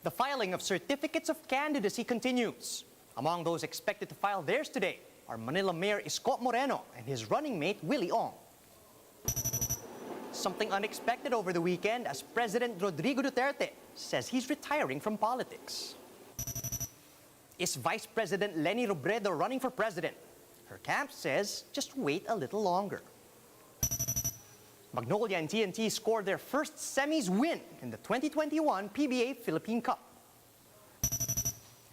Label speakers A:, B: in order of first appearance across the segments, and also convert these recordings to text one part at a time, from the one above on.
A: The filing of certificates of candidacy continues. Among those expected to file theirs today are Manila Mayor Isko Moreno and his running mate Willie Ong. Something unexpected over the weekend as President Rodrigo Duterte says he's retiring from politics. Is Vice President Leni Robredo running for president? Her camp says just wait a little longer. Magnolia and TNT scored their first semis win in the 2021 PBA Philippine Cup.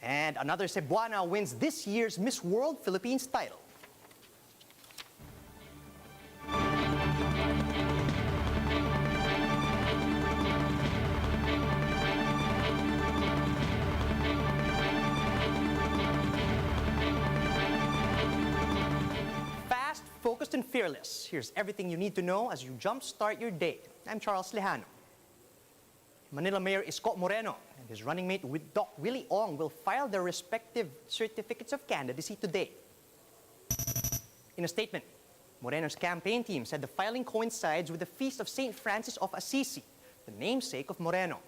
A: And another Cebuana wins this year's Miss World Philippines title. Fast, focused, and fearless. Here's everything you need to know as you jumpstart your day. I'm Charles Lejano. Manila Mayor Isko Moreno and his running mate Doc Willie Ong will file their respective certificates of candidacy today. In a statement, Moreno's campaign team said the filing coincides with the feast of St. Francis of Assisi, the namesake of Moreno.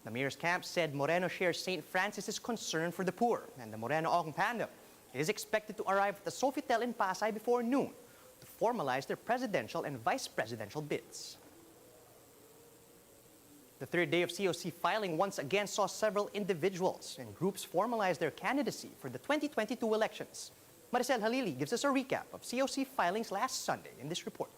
A: The mayor's camp said Moreno shares St. Francis's concern for the poor, and the Moreno-Ong tandem is expected to arrive at the Sofitel in Pasay before noon to formalize their presidential and vice presidential bids. The third day of COC filing once again saw several individuals and groups formalize their candidacy for the 2022 elections. Maricel Halili gives us a recap of COC filings last Sunday in this report.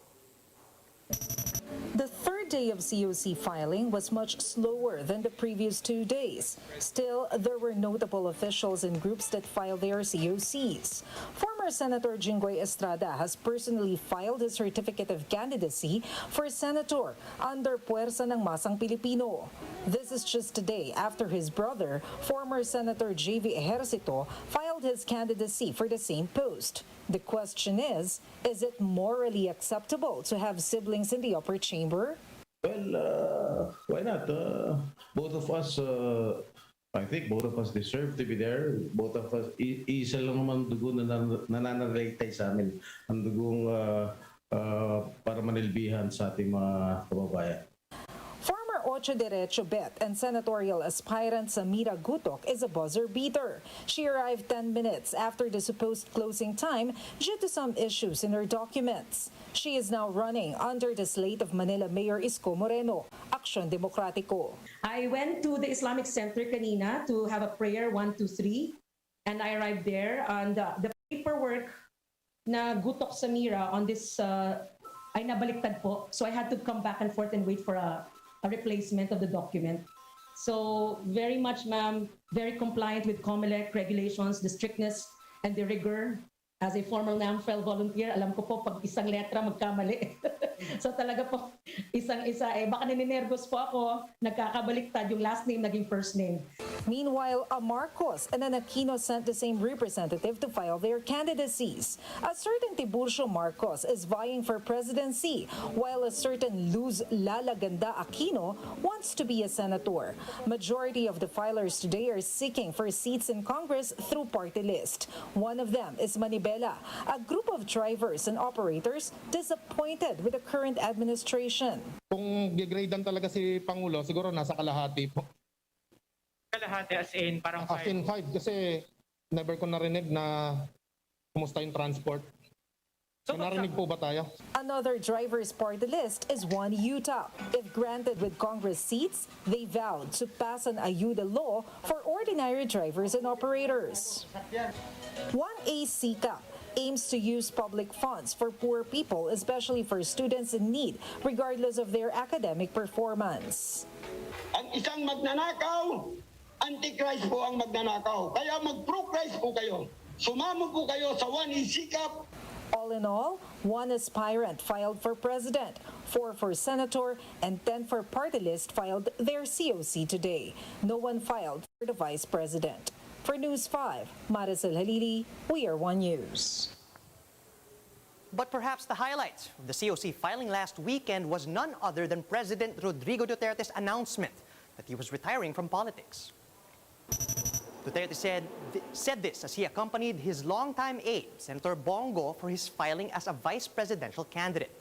B: The third day of COC filing was much slower than the previous 2 days. Still, there were notable officials and groups that filed their COCs. Former Senator Jinggoy Estrada has personally filed his certificate of candidacy for senator under Puwersa ng Masang Pilipino. This is just a day after his brother, former Senator J.V. Ejercito, filed his candidacy for the same post. The question is it morally acceptable to have siblings in the upper chamber?
C: Well, why not? Both of us, I think both of us deserve to be there. Both of us, isa lang naman dugo na nananalitay sa amin. Ang dugong para manilbihan sa ating mga kababayan.
B: Former Ocho Derecho Bet and senatorial aspirant Samira Gutok is a buzzer beater. She arrived 10 minutes after the supposed closing time due to some issues in her documents. She is now running under the slate of Manila Mayor Isko Moreno, Aksyon Demokratiko.
D: I went to the Islamic Center kanina to have a prayer 1, 2, 3, and I arrived there, and the paperwork na Gutok Samira on this ay nabaliktad po. So I had to come back and forth and wait for a replacement of the document. So very much, ma'am, very compliant with COMELEC regulations, the strictness and the rigor. As a former NAMFEL volunteer, alam ko po pag isang letra magkamali. So talaga po, isang-isa, baka nininervous po ako, nagkakabaliktad yung last name naging first name.
B: Meanwhile, a Marcos and an Aquino sent the same representative to file their candidacies. A certain Tiburcio Marcos is vying for presidency, while a certain Luz Lalaganda Aquino wants to be a senator. Majority of the filers today are seeking for seats in Congress through party list. One of them is Manibela, a group of drivers and operators disappointed with the current administration.
E: Kung gigradean talaga si Pangulo, siguro nasa kalahati po.
F: Kalahati as in parang 5?
E: As in 5 kasi never ko narinig na kumusta yung transport. So, narinig po ba tayo?
B: Another driver's party list is one UTAP. If granted with Congress seats, they vowed to pass an ayuda law for ordinary drivers and operators. One ACCAP aims to use public funds for poor people, especially for students in need, regardless of their academic performance.
G: Ang isang magnanakaw, anti-Christ po ang magnanakaw. Kaya mag-pro-Christ po kayo. Sumama po kayo sa one ACCAP.
B: All in all, one aspirant filed for president, 4 for senator, and 10 for party list filed their COC today. No one filed for the vice president. For News 5, Maricel Halili, We Are One News.
A: But perhaps the highlight of the COC filing last weekend was none other than President Rodrigo Duterte's announcement that he was retiring from politics. Duterte said this as he accompanied his longtime aide, Senator Bongo, for his filing as a vice presidential candidate.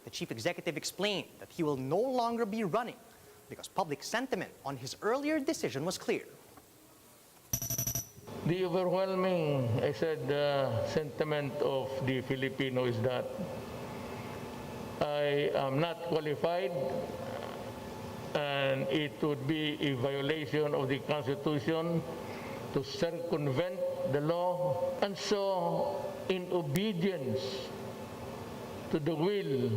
A: The chief executive explained that he will no longer be running, because public sentiment on his earlier decision was clear.
H: The overwhelming, I said, sentiment of the Filipino is that I am not qualified and it would be a violation of the Constitution to circumvent the law. And so, in obedience to the will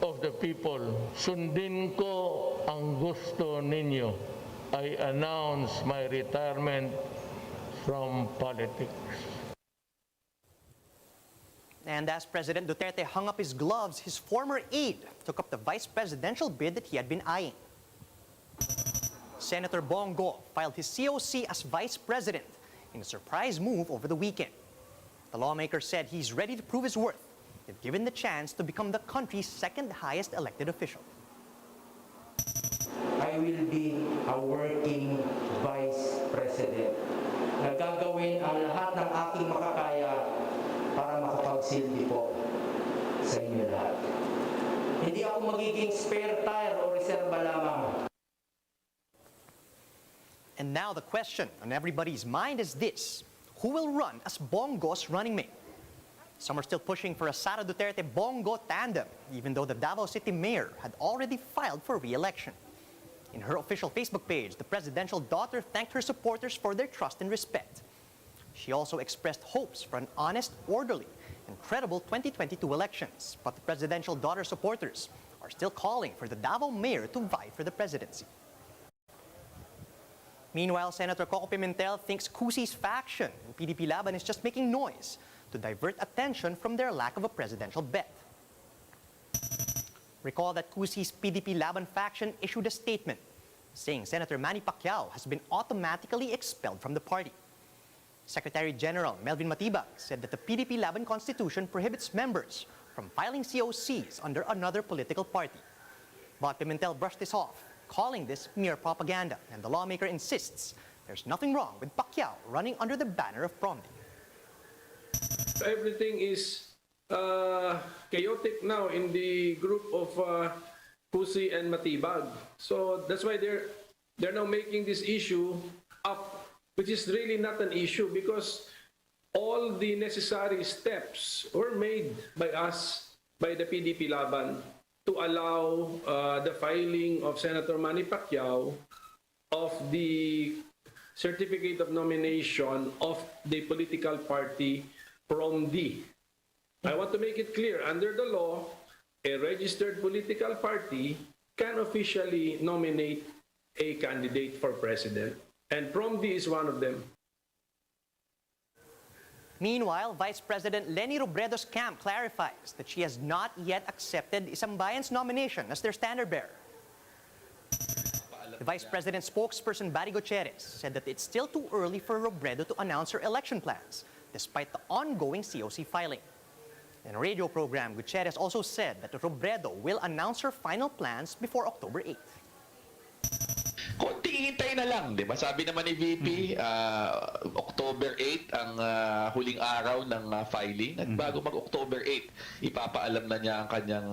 H: of the people, sundin ko ang gusto ninyo. I announce my retirement from politics.
A: And as President Duterte hung up his gloves, his former aide took up the vice presidential bid that he had been eyeing. Senator Bongo filed his COC as vice president in a surprise move over the weekend. The lawmaker said he's ready to prove his worth if given the chance to become the country's second highest elected official.
I: I will be a working vice president na gagawin ang lahat ng aking makakaya para makapagsilbi po sa inyo lahat. Hindi ako magiging spare tire o reserba lamang.
A: And now the question on everybody's mind is this: who will run as Bongo's running mate? Some are still pushing for a Sara Duterte-Bongo tandem, even though the Davao City mayor had already filed for re-election. In her official Facebook page, the presidential daughter thanked her supporters for their trust and respect. She also expressed hopes for an honest, orderly, and credible 2022 elections. But the presidential daughter supporters are still calling for the Davao mayor to vie for the presidency. Meanwhile, Senator Coco Pimentel thinks Cusi's faction in PDP Laban is just making noise to divert attention from their lack of a presidential bet. Recall that Cusi's PDP Laban faction issued a statement saying Senator Manny Pacquiao has been automatically expelled from the party. Secretary General Melvin Matibag said that the PDP Laban Constitution prohibits members from filing COCs under another political party. But Pimentel brushed this off, calling this mere propaganda, and the lawmaker insists there's nothing wrong with Pacquiao running under the banner of Promdi.
J: Everything is chaotic now in the group of Cusi and Matibag. So that's why they're now making this issue up, which is really not an issue because all the necessary steps were made by us, by the PDP Laban, to allow the filing of Senator Manny Pacquiao of the certificate of nomination of the political party Promdi. I want to make it clear, under the law, a registered political party can officially nominate a candidate for president, and Promdi is one of them.
A: Meanwhile, Vice President Leni Robredo's camp clarifies that she has not yet accepted Isambayan's nomination as their standard bearer. The Vice President's spokesperson, Barry Gutierrez, said that it's still too early for Robredo to announce her election plans, despite the ongoing COC filing. In a radio program, Gutierrez also said that Robredo will announce her final plans before October 8th.
K: Konting hintay na lang, di ba? Sabi naman ni VP, October 8 ang huling araw ng filing. At bago mag-October 8, ipapaalam na niya ang kanyang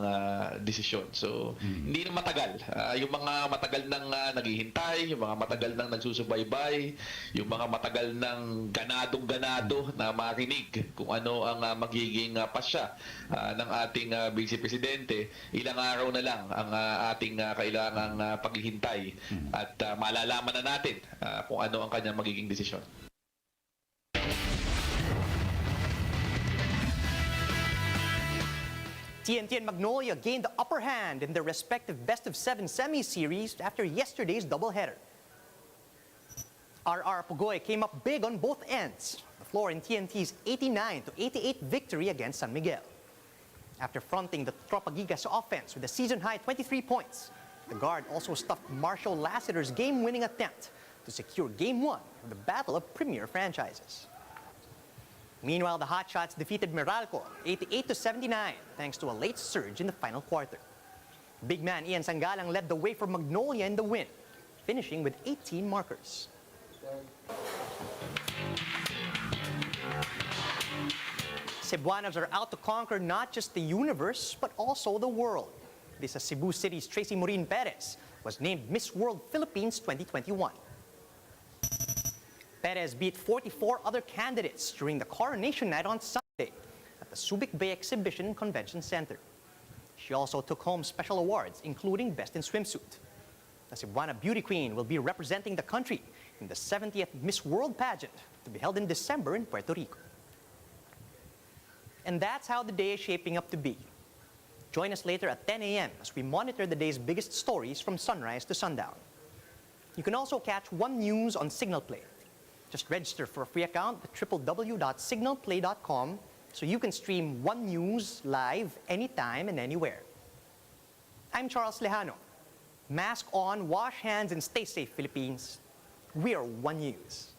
K: desisyon. So, hindi na matagal. Yung mga matagal nang naghihintay, yung mga matagal nang nagsusubaybay, yung mga matagal nang ganadong-ganado na marinig kung ano ang magiging pasya ng ating Vice Presidente, ilang araw na lang ang ating kailangang paghihintay. At malalaman na natin kung ano ang kanyang magiging desisyon.
A: TNT and Magnolia gained the upper hand in their respective best-of-7 semi-series after yesterday's doubleheader. RR Pugoy came up big on both ends, the floor in TNT's 89-88 victory against San Miguel. After fronting the Tropagigas offense with a season-high 23 points, the Guard also stuffed Marshall Lassiter's game-winning attempt to secure Game 1 of the Battle of Premier Franchises. Meanwhile, the Hotshots defeated Meralco 88-79 thanks to a late surge in the final quarter. Big man Ian Sangalang led the way for Magnolia in the win, finishing with 18 markers. Cebuanos are out to conquer not just the universe, but also the world. This is Cebu City's Tracy Morin Perez was named Miss World Philippines 2021. Perez beat 44 other candidates during the coronation night on Sunday at the Subic Bay Exhibition Convention Center. She also took home special awards, including Best in Swimsuit. The Cebuana Beauty Queen will be representing the country in the 70th Miss World pageant to be held in December in Puerto Rico. And that's how the day is shaping up to be. Join us later at 10 a.m. as we monitor the day's biggest stories from sunrise to sundown. You can also catch One News on Signal Play. Just register for a free account at www.signalplay.com so you can stream One News live anytime and anywhere. I'm Charles Lejano. Mask on, wash hands, and stay safe, Philippines. We are One News.